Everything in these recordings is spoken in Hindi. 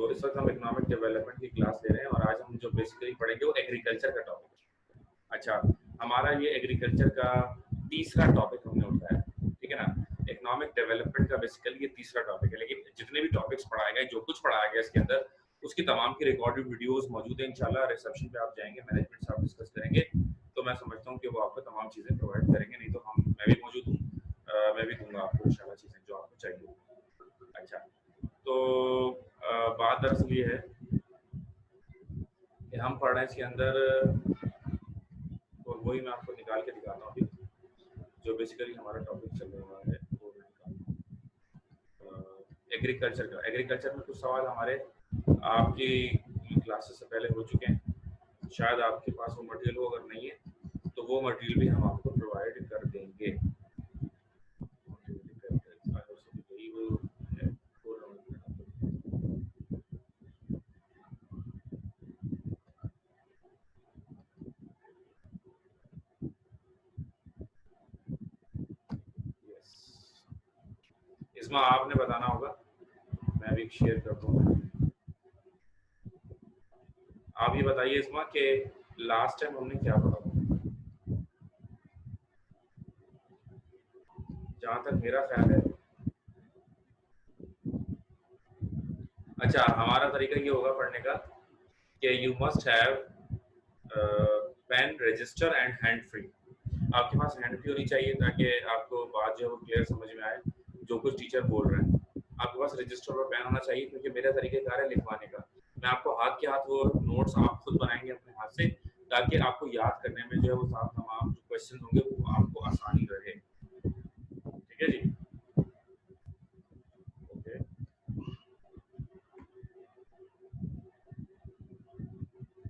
तो इस वक्त हम इकोनॉमिक डेवलपमेंट की क्लास ले रहे हैं और आज हम जो बेसिकली पढ़ेंगे वो एग्रीकल्चर का टॉपिक है। अच्छा, हमारा ये एग्रीकल्चर का तीसरा टॉपिक हमने उठाया, ठीक है ना। इकोनॉमिक डेवलपमेंट का बेसिकली ये तीसरा टॉपिक है, लेकिन जितने भी टॉपिक्स पढ़ाए गए, जो कुछ पढ़ाया गया इसके अंदर, उसकी तमाम की रिकॉर्डेड वीडियोस मौजूद हैं। इंशाल्लाह रिसेप्शन पे आप जाएंगे, मैनेजमेंट से आप डिस्कस करेंगे, तो मैं समझता हूँ कि वो आपको तमाम चीज़ें प्रोवाइड करेंगे। नहीं तो मैं भी मौजूद हूँ, मैं भी दूंगा आपको इंशाल्लाह चीज़ें जो आपको चाहिए। अच्छा, तो बात दरअसल ये है कि हम पढ़ रहे हैं इसके अंदर, और वही मैं आपको निकाल के दिखाता हूँ अभी, जो बेसिकली हमारा टॉपिक चल रहा है वो एग्रीकल्चर का। एग्रीकल्चर में कुछ सवाल हमारे आपकी क्लासेस से पहले हो चुके हैं, शायद आपके पास वो मटेरियल हो, अगर नहीं है तो वो मटेरियल भी हम आपको प्रोवाइड कर देंगे। इसमें आपने बताना होगा, मैं भी शेयर करता हूँ। आप ये बताइए इसमें कि लास्ट टाइम हमने क्या पढ़ा, जहाँ तक मेरा ख्याल है। अच्छा, हमारा तरीका ये होगा पढ़ने का कि you must have pen, register and hand free. आपके पास हैंड फ्री होनी चाहिए ताकि आपको बात जो है वो क्लियर समझ में आए, जो कुछ टीचर बोल रहे हैं। आपके पास रजिस्टर और पेन होना चाहिए, क्योंकि मेरा तरीक़ेकार है लिखवाने का। मैं आपको हाथ के हाथ वो नोट्स आप खुद बनाएंगे अपने हाथ से, ताकि आपको याद करने में जो है वो तमाम जो क्वेश्चन होंगे वो आपको आसानी रहे। ठीक है जी, ओके।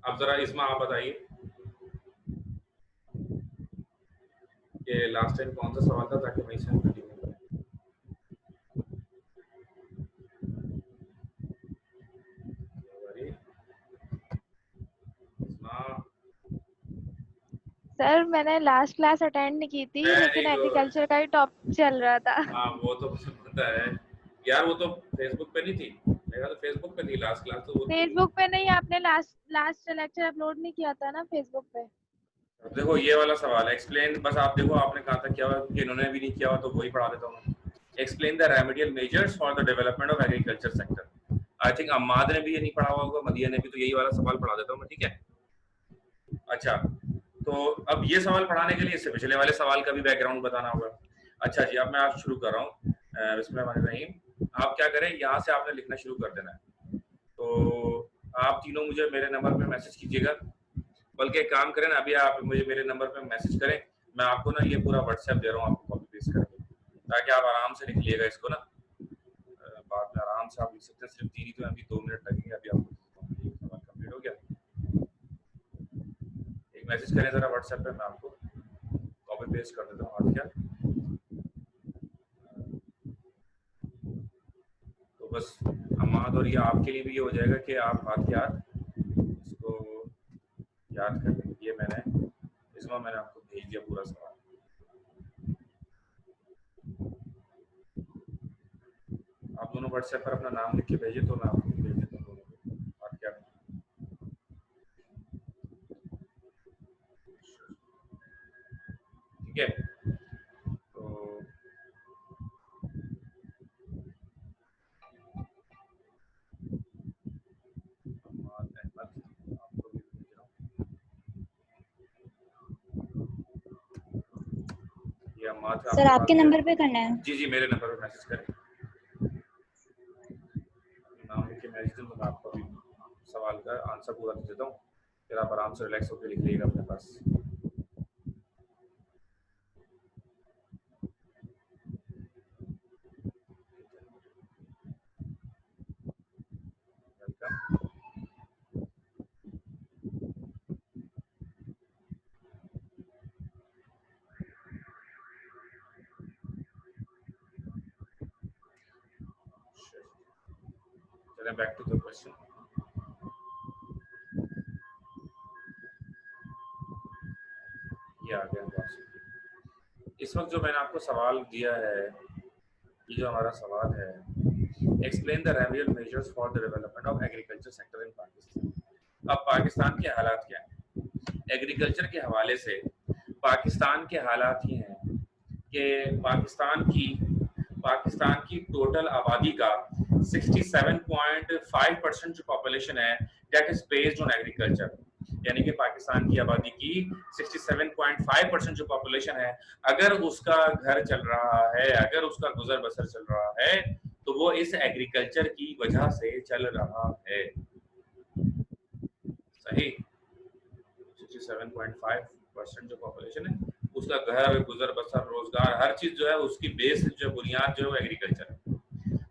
अब जरा इसमें आप बताइए कि लास्ट टाइम कौन सा सवाल था, ताकि वहीं से हम कंटिन्यू करें। सर मैंने लास्ट क्लास अटेंड नहीं की थी, लेकिन एग्रीकल्चर का ही टॉपिक चल रहा था। हाँ, वो तो मुझे पता है यार, वो तो फेसबुक पे नहीं थी, मेरा तो फेसबुक पे थी लास्ट क्लास, तो वो फेसबुक पे नहीं, आपने लास्ट लेक्चर अपलोड नहीं किया था ना फेसबुक पे। देखो ये वाला सवाल है, एक्सप्लेन, बस आप देखो आपने कहाँ तक किया हुआ, कि इन्होंने भी नहीं किया हुआ तो वही पढ़ा देता हूँ। Explain the remedial measures for the development of agriculture sector. I think Ammad ने भी ये नहीं पढ़ा हुआ होगा, मदिया ने भी, तो यही वाला सवाल पढ़ा देता हूँ मैं, ठीक है। अच्छा, तो अब ये सवाल पढ़ाने के लिए इससे पिछले वाले सवाल का भी बैकग्राउंड बताना होगा। अच्छा जी, अब मैं आप शुरू कर रहा हूँ। बिस्मिल्लाहिर्रहमानिर्रहीम। आप क्या करें, यहाँ से आपने लिखना शुरू कर देना है। तो आप तीनों मुझे मेरे नंबर पे मैसेज कीजिएगा, बल्कि एक काम करें ना, अभी आप मुझे मेरे नंबर पे मैसेज करें, मैं आपको ना ये पूरा व्हाट्सएप दे रहा हूँ आपको कॉपी पेस्ट करके, ताकि आप आराम से लिख लीजिएगा इसको ना, बाद में आराम से आप लिख सकते हैं। सिर्फ 3 ही तो अभी 2 मिनट लगेंगे। अभी आपको सवाल कंप्लीट हो गया। एक मैसेज करें जरा व्हाट्सएप पे, मैं आपको कॉपी पेस्ट कर देता हूँ। क्या तो बस अम्माद और ये आपके लिए भी ये हो जाएगा कि आप हाथ के हाथ इसको याद कर लेंगे। ये मैंने आपको भेज दिया पूरा सवाल। आप दोनों व्हाट्सएप पर अपना नाम लिख के भेजिए, तो मैं आपको भेज देता हूँ दोनों को। और क्या, ठीक है। तो आपको भी भेज रहा हूँ ये अम्माद का। सर आपके नंबर पे करना है? जी जी, मेरे नंबर पे मैसेज करें, नाम लिख के मैसेज दूँ, तो मैं आपको अभी सवाल का आंसर पूरा दे देता हूँ, फिर आप आराम से रिलैक्स होकर लिख लीजिएगा अपने पास। चलें बैक टू द क्वेश्चन। ये आ गया। इस वक्त जो मैंने आपको सवाल दिया है, ये जो हमारा सवाल है explain the remedial measures for the development of agriculture sector in Pakistan. अब पाकिस्तान के हालात क्या हैं? एग्रीकल्चर के हवाले से पाकिस्तान के हालात ये हैं कि पाकिस्तान की टोटल आबादी का 67.5% जो पॉपुलेशन है that is based on agriculture. यानी कि पाकिस्तान की आबादी की 67.5% जो पॉपुलेशन है, अगर उसका घर चल रहा है, अगर उसका गुजर बसर चल रहा है, तो वो इस एग्रीकल्चर की वजह से चल रहा है। सही, 67.5% जो पॉपुलेशन है, उसका घर गुजर बसर रोजगार हर चीज जो है उसकी बेस जो बुनियाद जो है एग्रीकल्चर है।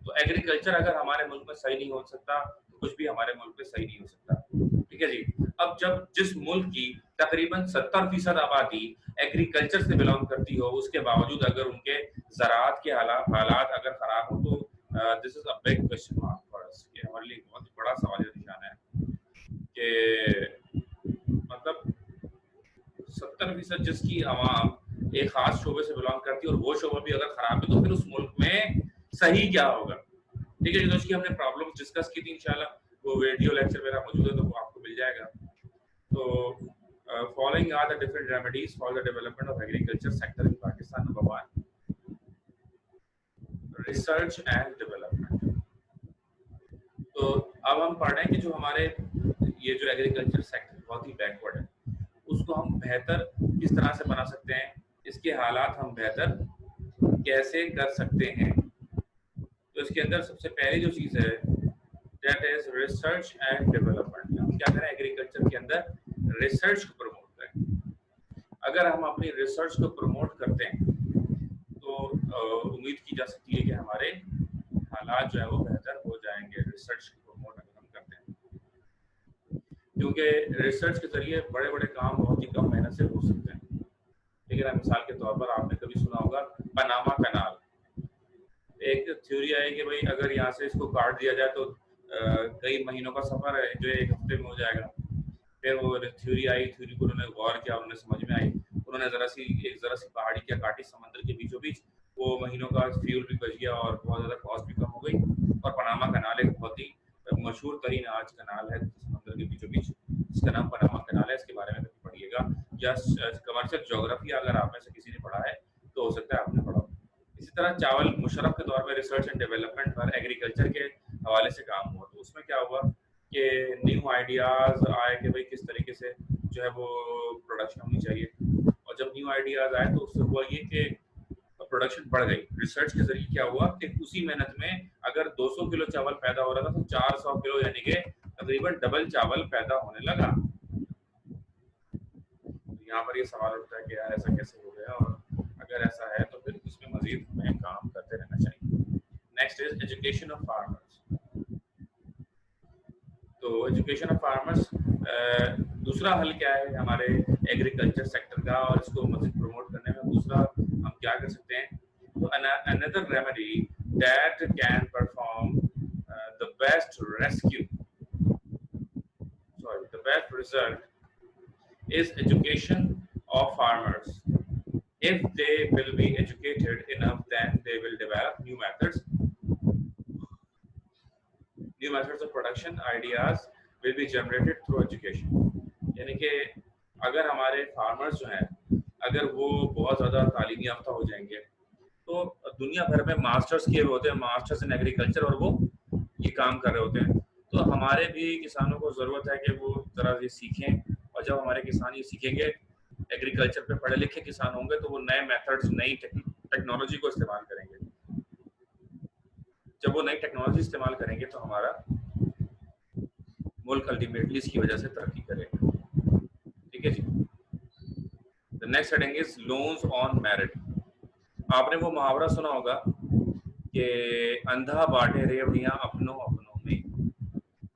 तो एग्रीकल्चर अगर हमारे मुल्क में सही नहीं हो सकता तो कुछ भी हमारे मुल्क में सही नहीं हो सकता। ठीक है जी। अब जब जिस मुल्क की तकरीबन 70% आबादी एग्रीकल्चर से बिलोंग करती हो, उसके बावजूद अगर उनके ज़राअत के हालात अगर खराब हो, तो this is a big question mark for us. ये हमारे लिए बहुत बड़ा सवाल निशान है कि मतलब 70% जिसकी आवाम एक खास शोबे से बिलोंग करती है और वो शोबा भी अगर खराब है, तो फिर उस मुल्क में सही क्या होगा। ठीक है, जो इसकी हमने प्रॉब्लम डिस्कस की थी, इंशाल्लाह वो वीडियो लेक्चर मेरा मौजूद है तो वो आपको मिल जाएगा। तो following are the different remedies for the development of agriculture sector in Pakistan. Number 1, research and development. तो अब हम पढ़ रहे हैं कि जो हमारे ये जो एग्रीकल्चर सेक्टर बहुत ही बैकवर्ड है, उसको हम बेहतर किस तरह से बना सकते हैं, इसके हालात हम बेहतर कैसे कर सकते हैं। तो इसके अंदर सबसे पहली जो चीज़ है that is research and development. हम क्या करें, एग्रीकल्चर के अंदर रिसर्च को प्रमोट करें। अगर हम अपनी रिसर्च को प्रमोट करते हैं तो उम्मीद की जा सकती है कि हमारे हालात जो है वो बेहतर हो जाएंगे, रिसर्च को प्रमोट अगर हम करते हैं। क्योंकि रिसर्च के जरिए बड़े बड़े काम बहुत ही कम मेहनत से हो सकते हैं। ठीक है ना, मिसाल के तौर पर आपने कभी सुना होगा पनामा कनाल। एक थ्योरी आई कि भाई अगर यहाँ से इसको काट दिया जाए तो कई महीनों का सफर है जो एक हफ्ते में हो जाएगा। फिर वो थ्योरी आई, थ्योरी को उन्होंने गौर किया, उन्हें समझ में आई, उन्होंने जरा सी पहाड़ी क्या काटी समुद्र के बीचों बीच, वो महीनों का फ्यूल भी बच गया और बहुत ज़्यादा कॉस्ट भी कम हो गई। और पनामा कनाल एक बहुत ही मशहूर तरीन आज कनाल है समुद्र के बीचों बीच, इसका नाम पनामा कनाल है। इसके बारे में कभी पढ़िएगा, या कमर्शियल ज्योग्राफी अगर आप में से किसी ने पढ़ा है तो हो सकता है आपने पढ़ा। इसी तरह चावल मुशर्रफ के दौर में रिसर्च एंड डेवलपमेंट पर एग्रीकल्चर के हवाले से काम हुआ। तो उसमें क्या हुआ कि न्यू आइडियाज़ आए कि भाई किस तरीके से जो है वो प्रोडक्शन होनी चाहिए। और जब न्यू आइडियाज़ आए तो उससे हुआ ये कि प्रोडक्शन बढ़ गई। रिसर्च के जरिए क्या हुआ कि उसी मेहनत में अगर 200 किलो चावल पैदा हो रहा था तो 400 किलो यानी कि तकरीबन डबल चावल पैदा होने लगा। यहाँ पर ये सवाल उठता है कि यार ऐसा कैसे हो गया, और अगर ऐसा है तो फिर इसमें मजीद हमें काम करते रहना चाहिए। Next is education of farmers. तो एजुकेशन ऑफ फार्मर्स दूसरा हल क्या है हमारे एग्रीकल्चर सेक्टर का, और इसको मजीद प्रमोट करने में दूसरा हम क्या कर सकते हैं। तो another remedy that can perform the best rescue sorry the best result is education of farmers. If they will be educated enough, then they will develop new methods of production. Ideas will be generated through education. यानी कि अगर हमारे फार्मर्स जो हैं अगर वो बहुत ज़्यादा तालीमी याफ्ता हो जाएंगे तो दुनिया भर में मास्टर्स किए हुए होते हैं, मास्टर्स इन एग्रीकल्चर, और वो ये काम कर रहे होते हैं। तो हमारे भी किसानों को ज़रूरत है कि वो ज़रा ये सीखें, और जब हमारे किसान ये सीखेंगे, एग्रीकल्चर पे पढ़े लिखे किसान होंगे, तो वो नए मेथड्स, नई टेक्नोलॉजी को इस्तेमाल करेंगे। जब वो नई टेक्नोलॉजी इस्तेमाल करेंगे तो हमारा मुल्क अल्टीमेटली इसकी वजह से तरक्की करेगा। ठीक है जी। The next heading is loans on merit. आपने वो मुहावरा सुना होगा कि अंधा बांटे रेवड़ियां अपनों अपनों में।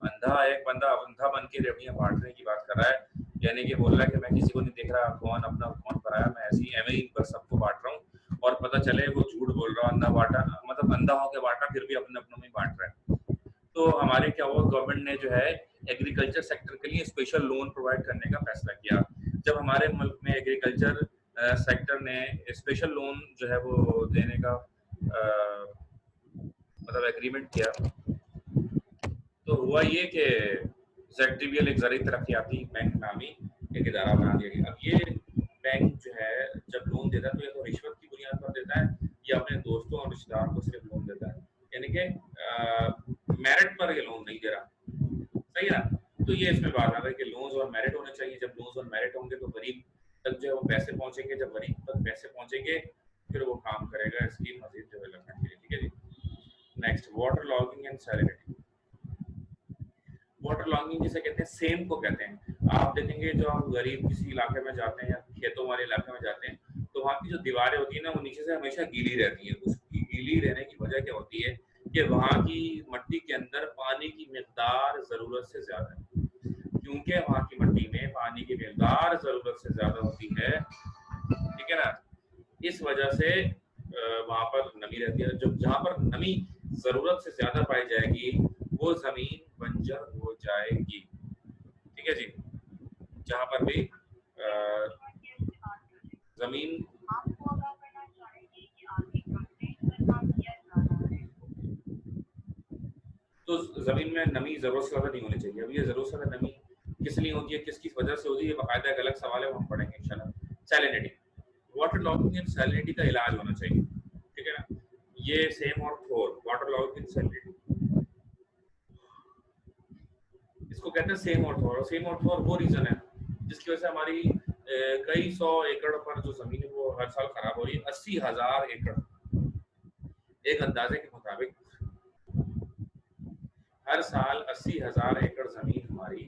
अंधा एक बंदा अंधा बन के रेवड़ियां बांटने की बात कर रहा है, यानी कि बोल रहा है कि मैं किसी को नहीं देख रहा कौन अपना कौन पराया, मैं ऐसी एवं ही पर सबको बांट रहा हूँ, और पता चले वो झूठ बोल रहा, अंधा बांटा मतलब अंधा होकर बांटा, फिर भी अपने अपनों में बांट रहा है। तो हमारे क्या हुआ, गवर्नमेंट ने जो है एग्रीकल्चर सेक्टर के लिए स्पेशल लोन प्रोवाइड करने का फैसला किया। जब हमारे मुल्क में एग्रीकल्चर सेक्टर ने स्पेशल लोन जो है वो देने का मतलब एग्रीमेंट किया, तो हुआ ये कि ZTBL एक ज़रूरी तरक्याती बैंक नामी एक इदारा बना दिया गया। अब ये बैंक जो है जब लोन देता है तो या तो रिश्वत की बुनियाद पर देता है या अपने दोस्तों और रिश्तेदारों को सिर्फ लोन देता है, यानी कि मेरिट पर ये लोन नहीं दे रहा, सही है ना। तो ये इसमें बात आ गई कि लोन्स और मेरिट होने चाहिए। जब लोन्स और मेरिट होंगे तो गरीब तक जो है वो पैसे पहुंचेंगे, जब गरीब तक पैसे पहुंचेंगे फिर वो काम करेगा इसकी मजीद डेवलपमेंट के लिए, ठीक है जी। Next, water logging and salinity. Water logging जिसे कहते हैं, सेम को कहते हैं। आप देखेंगे जो आप गरीब किसी इलाके में जाते हैं या खेतों वाले इलाके में जाते हैं तो वहाँ की जो दीवारें होती है ना वो नीचे से हमेशा गीली रहती है। उसकी गीली रहने की वजह क्या होती है कि वहाँ की मिट्टी के अंदर पानी की मिकदार जरूरत से ज्यादा है, क्योंकि वहाँ की मिट्टी में पानी की मिकदार जरूरत से ज्यादा होती है, ठीक है ना। इस वजह से वहां पर नमी रहती है। जब जहाँ पर नमी जरूरत से ज्यादा पाई जाएगी वो जमीन बंजर हो जाएगी, ठीक है जी। जहाँ पर भी जमीन तो जमीन में नमी जरूरत से ज्यादा नहीं होनी चाहिए। अब ये जरूरत से ज्यादा नमी किस लिए होती है, किसकी वजह से होती है, ये बाकायदा एक अलग सवाल है, वो हम पढ़ेंगे इंशाल्लाह। Salinity, water logging and salinity का इलाज होना चाहिए, ठीक है ना। ये सेम और थोर, वाटर लॉगिंग एंड सैलिनिटी, इसको कहते हैं सेम और थोर। सेम और थोर वो रीजन है जिसकी वजह से हमारी कई सौ एकड़ पर जो जमीन है वो हर साल खराब हो रही है। 80,000 एकड़ एक अंदाजे के मुताबिक हर साल 80,000 एकड़ जमीन हमारी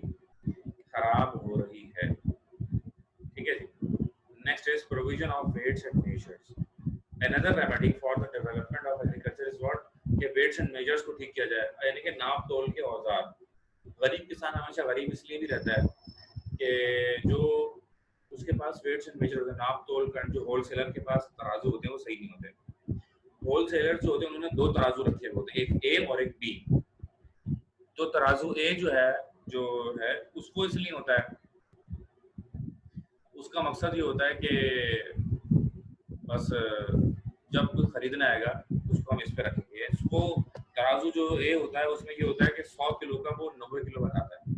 खराब हो रही है, ठीक है जी। Next is provision of weights and measures. Another remedy for the development of agriculture is what, कि वेट्स एंड मेजर्स को ठीक किया जाए, यानी कि नाप तोल के औजार। गरीब किसान हमेशा गरीब इसलिए भी रहता है कि जो उसके पास वेट्स एंड मेजर होते हैं, नाप तोल कर, जो होलसेलर के पास तराजू होते हैं वो सही नहीं होते। होलसेलर जो होते हैं उन्होंने दो तराजू रखे होते हैं, एक ए और एक बी। तो तराजू ए जो है उसको इसलिए होता है, उसका मकसद ये होता है कि बस जब कोई खरीदना आएगा उसको हम इस पे रखेंगे। इसको तराजू जो ए होता है उसमें ये होता है कि 100 किलो का वो 90 किलो बताता है,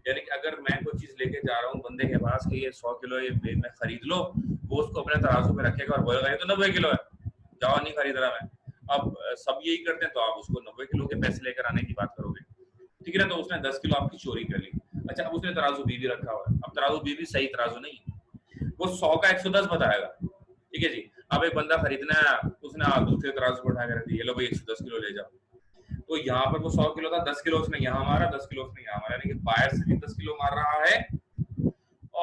यानी कि अगर मैं कोई चीज लेके जा रहा हूँ बंदे के पास कि ये 100 किलो ये मैं खरीद लो, वो उसको अपने तराजू पे रखेगा और बोलेगा ये तो 90 किलो है, जाओ नहीं खरीद रहा मैं। अब सब यही करते हैं तो आप उसको 90 किलो के पैसे लेकर आने की बात करोगे, ठीक है ना। तो उसने 10 किलो आपकी चोरी कर ली। अच्छा, अब उसने तराजू बी भी रखा हुआ है, अब तराजू बी भी सही तराजू नहीं है, वो 100 का 110 बताएगा, ठीक है जी। अब एक बंदा खरीदना है, उसने दूसरे तराजू को उठा कर रख दिया, लो भाई 110 किलो ले जाओ। तो यहाँ पर वो 100 किलो था, 10 किलो उसने यहाँ मारा, 10 किलो उसने यहाँ मारा, यानी कि बायर से भी 10 किलो मार रहा है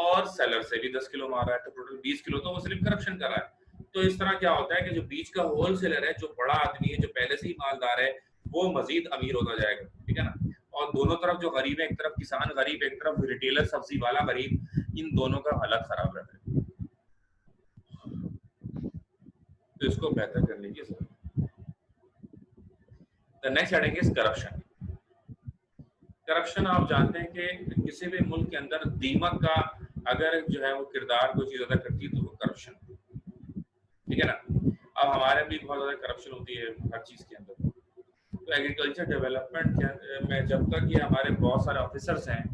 और सेलर से भी 10 किलो मार रहा है, तो टोटल 20 किलो तो वो सिर्फ करप्शन कर रहा है। तो इस तरह क्या होता है कि जो बीच का होलसेलर है, जो बड़ा आदमी है, जो पहले से ही मालदार है, वो मजीद अमीर होता जाएगा, ठीक है ना। और दोनों तरफ जो गरीब है, एक तरफ किसान गरीब, एक तरफ रिटेलर सब्जी वाला गरीब, इन दोनों का हालत खराब रहता है। तो इसको बेहतर करने की जरूरत है। The next heading is corruption. Corruption आप जानते हैं कि किसी भी मुल्क के अंदर दीमक का अगर जो है वो किरदार कोई चीज अदा करती है तो वो करप्शन, ठीक है ना। अब हमारे भी बहुत ज्यादा करप्शन होती है हर चीज के अंदर। तो एग्रीकल्चर डेवलपमेंट में जब तक ये हमारे बहुत सारे ऑफिसर्स हैं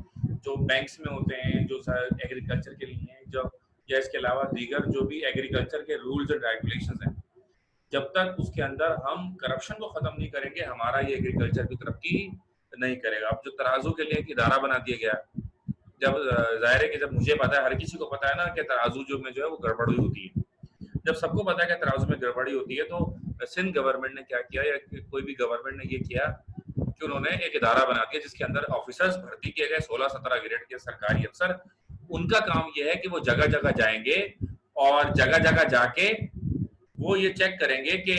जो बैंक्स में होते हैं, जो एग्रीकल्चर के लिए हैं, जो या इसके अलावा दीगर जो भी एग्रीकल्चर के रूल्स एंड रेगुलेशंस हैं, जब तक उसके अंदर हम करप्शन को खत्म नहीं करेंगे हमारा ये एग्रीकल्चर की तरक्की नहीं करेगा। अब जो तराजू के लिए एक इदारा बना दिया गया, जब जाहिर है कि जब मुझे पता है, हर किसी को पता है ना कि तराजू जो में जो है वो गड़बड़ी होती है, जब सबको पता है कि तराजू में गड़बड़ी होती है, तो सिंध गवर्नमेंट ने क्या किया, या कोई भी गवर्नमेंट ने ये किया कि उन्होंने एक इदारा बना दिया जिसके अंदर ऑफिसर्स भर्ती किए गए, 16-17 ग्रेड के सरकारी अफसर। उनका काम यह है कि वो जगह जगह जाएंगे और जगह जगह जाके वो ये चेक करेंगे कि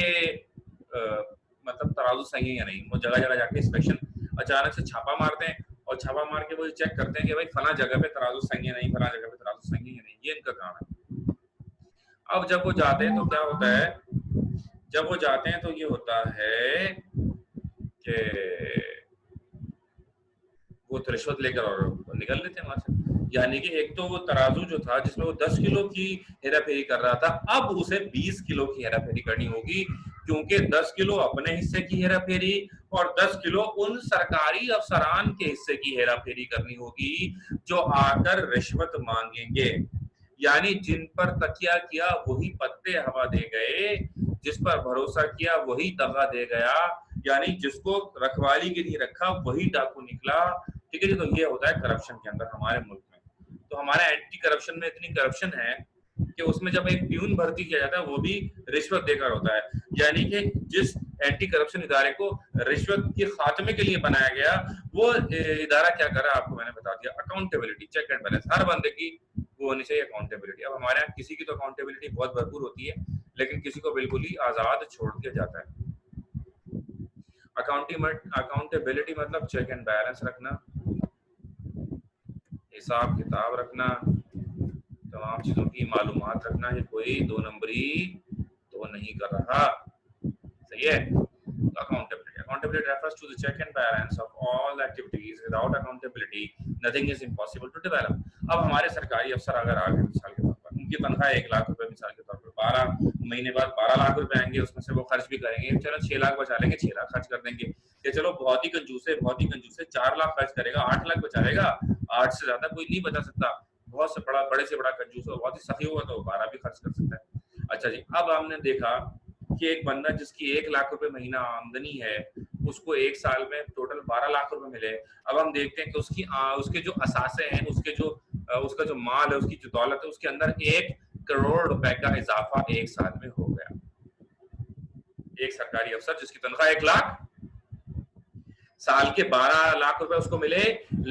मतलब तराजू सही है या नहीं। वो जगह जगह जाके इंस्पेक्शन, अचानक से छापा मारते हैं और छापा मार के वो चेक करते हैं कि भाई फला जगह पे तराजू सही है नहीं, फला जगह पे तराजू सही है नहीं, ये इनका काम है। अब जब वो जाते हैं तो क्या होता है, जब वो जाते हैं तो ये होता है कि वो रिश्वत लेकर और निकल लेते हैं वहां से। यानी कि एक तो वो तराजू जो था जिसमें वो 10 किलो की हेराफेरी कर रहा था, अब उसे 20 किलो की हेराफेरी करनी होगी, क्योंकि 10 किलो अपने हिस्से की हेरा फेरी और 10 किलो उन सरकारी अफसरान के हिस्से की हेरा फेरी करनी होगी जो आकर रिश्वत मांगेंगे। यानी जिन पर तकिया किया वही पत्ते हवा दे गए, जिस पर भरोसा किया वही दगा दे गया, यानी जिसको रखवाली के लिए रखा वही डाकू निकला। ठीक है जी। तो ये होता है करप्शन के अंदर हमारे मुल्क में। तो हमारे एंटी करप्शन में इतनी करप्शन है कि उसमें जब एक प्यून भर्ती किया जाता है वो भी रिश्वत देकर होता है। यानी कि जिस एंटी करप्शन इदारे को रिश्वत के खात्मे के लिए बनाया गया वो इदारा क्या कर रहा है आपको मैंने बता दिया। अकाउंटेबिलिटी, चेक एंड बैलेंस हर बंदे की वो होनी चाहिए अकाउंटेबिलिटी। अब हमारे यहाँ किसी की तो अकाउंटेबिलिटी बहुत भरपूर होती है लेकिन किसी को बिल्कुल ही आजाद छोड़ दिया जाता है। अकाउंटेबिलिटी मतलब चेक एंड बैलेंस रखना, हिसाब किताब रखना, तमाम चीजों की मालूमात रखना कि कोई दो नंबरी तो नहीं कर रहा। सही है। Accountability refers to the check and balance of all activities. Without accountability, nothing is impossible to develop. अब हमारे सरकारी अफसर अगर आ गए मिसाल के तौर पर, उनकी तनख्वाह 1 लाख रुपए मिसाल के तौर पर, 12 महीने बाद 12 लाख रुपए आएंगे, उसमें से वो खर्च भी करेंगे, चलो 6 लाख बचा लेंगे, 6 लाख खर्च कर देंगे। ये चलो बहुत ही कंजूस है 4 लाख खर्च करेगा, 8 लाख बचा लेगा, 8 से ज्यादा कोई नहीं बचा सकता। बहुत से बड़े से बड़ा कंजूस हो, बहुत ही सही हुआ तो 12 भी खर्च कर सकता है। अच्छा जी। अब हमने देखा कि एक बंदा जिसकी 1 लाख रुपए महीना आमदनी है उसको 1 साल में टोटल 12 लाख रुपए मिले। अब हम देखते हैं कि उसके जो असासे हैं, उसका जो माल है, उसकी जो दौलत है, उसके अंदर 1 करोड़ रुपए का इजाफा 1 साल में हो गया। एक सरकारी अफसर जिसकी तनख्वाह 1 लाख, साल के 12 लाख रुपए उसको मिले,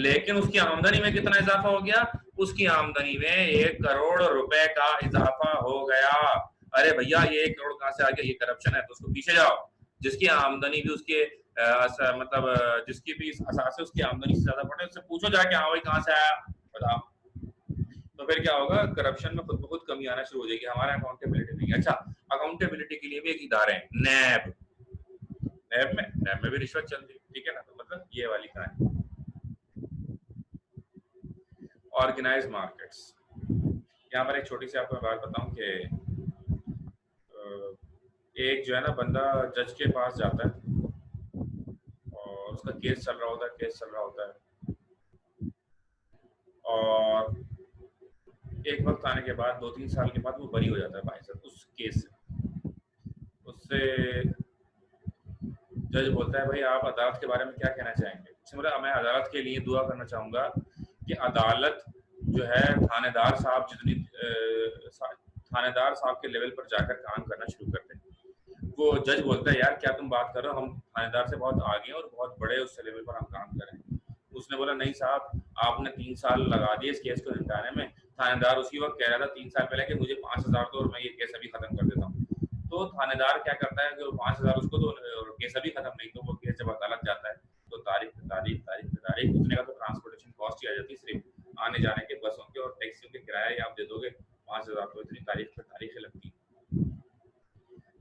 लेकिन उसकी आमदनी में कितना इजाफा हो गया? उसकी आमदनी में 1 करोड़ रुपए का इजाफा हो गया। अरे भैया ये 1 करोड़ कहां से आ गया? ये करप्शन है। तो उसको पीछे जाओ। जिसकी आमदनी भी उसके मतलब जिसकी भी असासे उसकी आमदनी से ज्यादा बढ़े, उससे पूछो जाके, हाँ भाई कहां से आया बताओ। तो फिर क्या होगा? करप्शन में खुद ब खुद कमी आना शुरू हो जाएगी। हमारा अकाउंटेबिलिटी नहीं है। अच्छा, अकाउंटेबिलिटी के लिए भी एक इदारे हैं, नैब। नैब में भी रिश्वत चलती है। ठीक है ना। तो मतलब ये वाली कहानी। Organize markets. यहाँ पर एक छोटी सी आपको बात बताऊं कि एक जो है ना बंदा जज के पास जाता है और उसका केस चल रहा होता है और एक वक्त आने के बाद 2-3 साल के बाद वो बरी हो जाता है भाई साहब उस केस से। उससे जज बोलता है भाई आप अदालत के बारे में क्या कहना चाहेंगे? उसने बोला मैं अदालत के लिए दुआ करना चाहूँगा कि अदालत जो है थानेदार साहब के लेवल पर जाकर काम करना शुरू कर दें। वो जज बोलता है यार क्या तुम बात कर रहे हो, हम थानेदार से बहुत आगे हैं और बहुत बड़े उस लेवल पर हम काम कर रहे हैं। उसने बोला नहीं साहब, आपने 3 साल लगा दिए इस केस को निपटाने में। थानेदार उसी वक्त कह रहा था 3 साल पहले कि मुझे 5,000 दो और मैं ये केस अभी खत्म कर देता हूँ। तो थानेदार क्या करता है कि वो 5,000 उसको दो और केस अभी खत्म नहीं। तो वो केस जब अदालत जाता है तो तारीख उतने का तो ट्रांसपोर्टेशन कॉस्ट ही आ जाती है, सिर्फ आने जाने के, बसों के और टैक्सियों के किराए आप दे दोगे 5,000, तो इतनी तारीखें लगती है।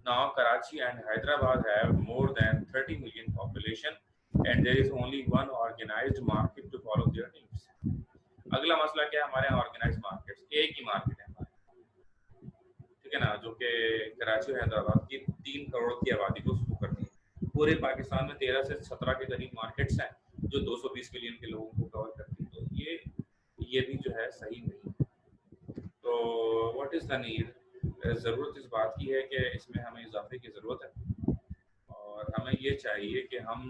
Now Karachi and Hyderabad have more than 30 million population and there is only one organized market to follow their needs. अगला मसला क्या है? हमारे यहाँ ऑर्गेनाइज्ड मार्केट्स, एक ही मार्केट है हमारे, ठीक है ना, जो कि कराची और हैदराबाद की 3 करोड़ की आबादी को शुरू करती है। पूरे पाकिस्तान में 13 से 17 के करीब मार्केट्स हैं जो 220 मिलियन के लोगों को कवर करती है। तो ये भी जो है सही नहीं। तो व्हाट इज द नीड? ज़रूरत इस बात की है कि इसमें हमें इजाफे की ज़रूरत है और हमें ये चाहिए कि हम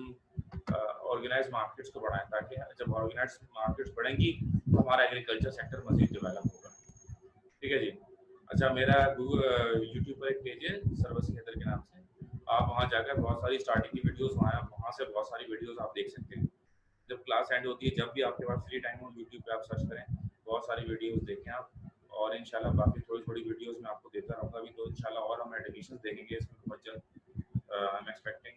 ऑर्गेनाइज मार्केट्स को बढ़ाएं, ताकि जब ऑर्गेनाइज मार्केट्स बढ़ेंगी तो हमारा एग्रीकल्चर सेक्टर मज़ीद डेवलप होगा। ठीक है जी। अच्छा, मेरा यूट्यूब पर एक पेज है सरवसी हैदर के नाम से, आप वहाँ जाकर बहुत सारी स्टार्टिंग की वीडियोज़ वहाँ से बहुत सारी वीडियोज़ आप देख सकते हैं। जब क्लास एंड होती है, जब भी आपके पास फ्री टाइम हो, यूट्यूब पे आप सर्च करें, बहुत सारी वीडियोज़ देखें आप, और इंशाल्लाह बाकी थोड़ी वीडियोस में आपको देता रहूँगा भी। तो इंशाल्लाह और हम एडिशंस देखेंगे इसमें बहुत जल्द। आई एम एक्सपेक्टिंग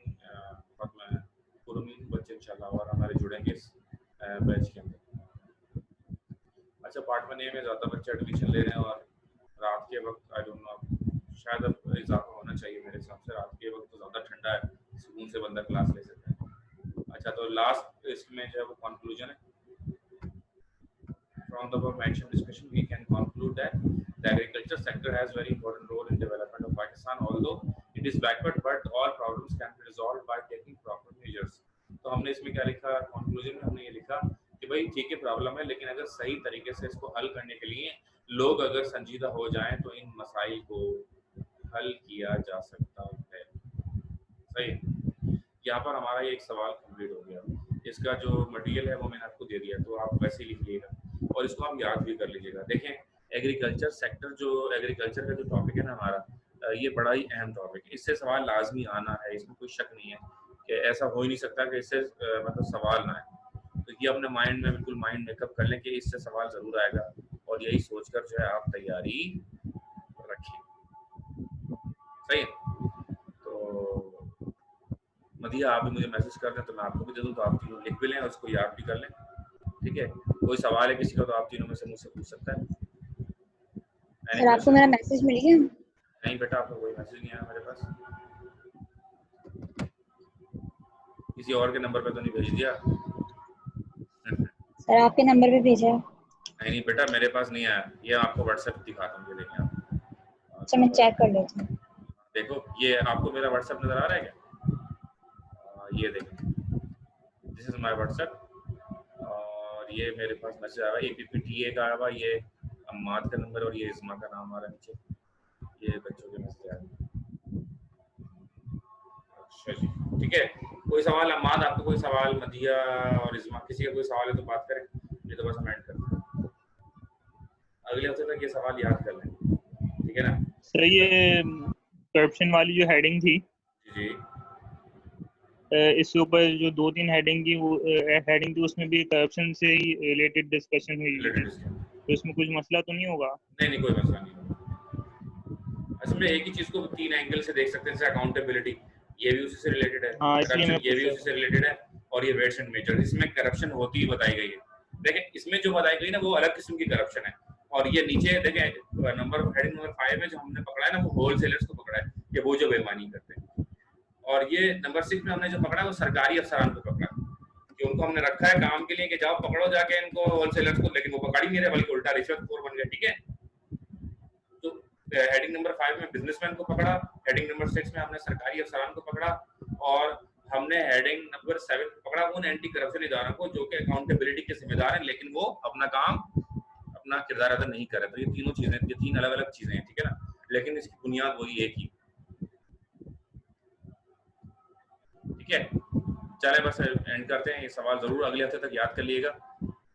बहुत मैं पूरी उम्मीद बच्चे इंशाल्लाह और हमारे जुड़ेंगे इस बैच के अंदर। अच्छा, पार्ट 1 में ज़्यादा बच्चे एडमिशन ले रहे हैं और रात के वक्त आई डोंट नो, शायद अब इजाफा होना चाहिए मेरे हिसाब से। रात के वक्त तो ज़्यादा ठंडा है, सुकून से बंदा क्लास ले सकता है। अच्छा, तो लास्ट इसमें जो है वो कंक्लूजन है। From the above-mentioned discussion, we can conclude that the agriculture sector has very important role in development of Pakistan. Although it is backward but all problems can be resolved by taking proper measures. तो हमने इसमें क्या लिखा, कंक्लूजन में हमने ये लिखा कि भाई ठीक है प्रॉब्लम है, लेकिन अगर सही तरीके से इसको हल करने के लिए लोग अगर संजीदा हो जाएं तो इन मसाइल को हल किया जा सकता है। सही, यहाँ पर हमारा ये एक सवाल कंप्लीट हो गया। इसका जो मटेरियल है वो मैंने आपको दे दिया, तो आप वैसे ही लिख लीजिएगा और इसको आप याद भी कर लीजिएगा। देखें, एग्रीकल्चर सेक्टर, जो एग्रीकल्चर का जो टॉपिक है ना हमारा, ये बड़ा ही अहम टॉपिक है। इससे सवाल लाजमी आना है, इसमें कोई शक नहीं है कि ऐसा हो ही नहीं सकता कि इससे मतलब सवाल ना आए। तो ये अपने माइंड में बिल्कुल माइंड मेकअप कर लें कि इससे सवाल ज़रूर आएगा, और यही सोचकर जो है आप तैयारी रखें। सही है। तो मदिया आप भी मुझे मैसेज कर दें तो मैं आपको भी दे दूँ, तो आप तीनों लिख भी लें और उसको याद भी कर लें। ठीक है, कोई सवाल है किसी का तो आप तीनों में से मुझसे पूछ सकता है। सर आपको मेरा मैसेज मिल गया? नहीं बेटा, आपको कोई मैसेज नहीं आया मेरे पास। किसी और के नंबर पे तो नहीं भेज दिया? सर आपके नंबर पे भेजा है। नहीं बेटा, मेरे पास नहीं आया। ये आपको व्हाट्सएप दिखाता हूँ, ये देखें आप। अच्छा मैं चेक कर लेती हूँ। देखो, ये आपको मेरा व्हाट्सएप नजर आ रहा है क्या? ये देखें, दिस इज माय व्हाट्सएप, और ये मेरे पास मैसेज आया हुआ है APPTA का आया हुआ, ये अम्माद का नंबर और ये इस्मा का नाम आ रहा है नीचे। ये बच्चों के मैसेज आए। अच्छा जी, ठीक है। कोई सवाल अम्माद, आपको कोई सवाल? मदिया और इस्मा, किसी का कोई सवाल है तो बात करें, ये तो बस हम एंड करते हैं। अगले हफ्ते तक ये सवाल याद कर लें, ठीक है ना? सर ये करप्शन वाली जो हेडिंग थी, जी, इसके ऊपर जो 2-3 हेडिंग की वो हेडिंग थी, उसमें भी करप्शन से ही रिलेटेड डिस्कशन हुई थी, तो इसमें कुछ मसला तो नहीं होगा? नहीं, कोई मसला नहीं होगा। असल में एक ही चीज को 3 एंगल से देख सकते हैं, जैसे अकाउंटेबिलिटी, ये भी उसी से रिलेटेड है, करप्शन ये भी उसी से रिलेटेड है, और ये वेट्स एंड मेजर्स, इसमें करप्शन होती ही बताई गई है। देखें, इसमें जो बताई गई ना वो अलग किस्म की करप्शन है, और ये नीचे देखें हेडिंग नंबर 5 में जो हमने पकड़ा है ना, वो होलसेलर्स को पकड़ा है, ये वो जो बेईमानी करते हैं। और ये नंबर 6 में हमने जो पकड़ा है वो सरकारी अफसरान को पकड़ा, कि उनको हमने रखा है काम के लिए कि जाओ पकड़ो जाके इनको होलसेलर्स को, लेकिन वो पकड़ ही नहीं रहे, बल्कि उल्टा रिश्वतखोर बन गए। ठीक है, तो हेडिंग नंबर 5 में बिजनेसमैन को पकड़ा, हेडिंग नंबर 6 में हमने सरकारी अफसरान को पकड़ा, और हमने हेडिंग नंबर 7 पकड़ा उन एंटी करप्शन इदारों को जो कि अकाउंटेबिलिटी के जिम्मेदार हैं, लेकिन वो अपना काम, अपना किरदार अदा नहीं कर रहे। तो ये तीनों चीजें, ये 3 अलग अलग चीजें हैं, ठीक है ना, लेकिन इसकी बुनियाद वही एक ही। ठीक है, चले बस एंड करते हैं। ये सवाल जरूर अगले हफ्ते तक याद कर लीजिएगा।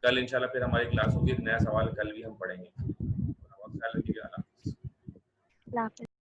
कल इंशाल्लाह फिर हमारी क्लास होगी, एक नया सवाल कल भी हम पढ़ेंगे। बहुत ख्याल रखिएगा। अल्लाह हाफ़िज़।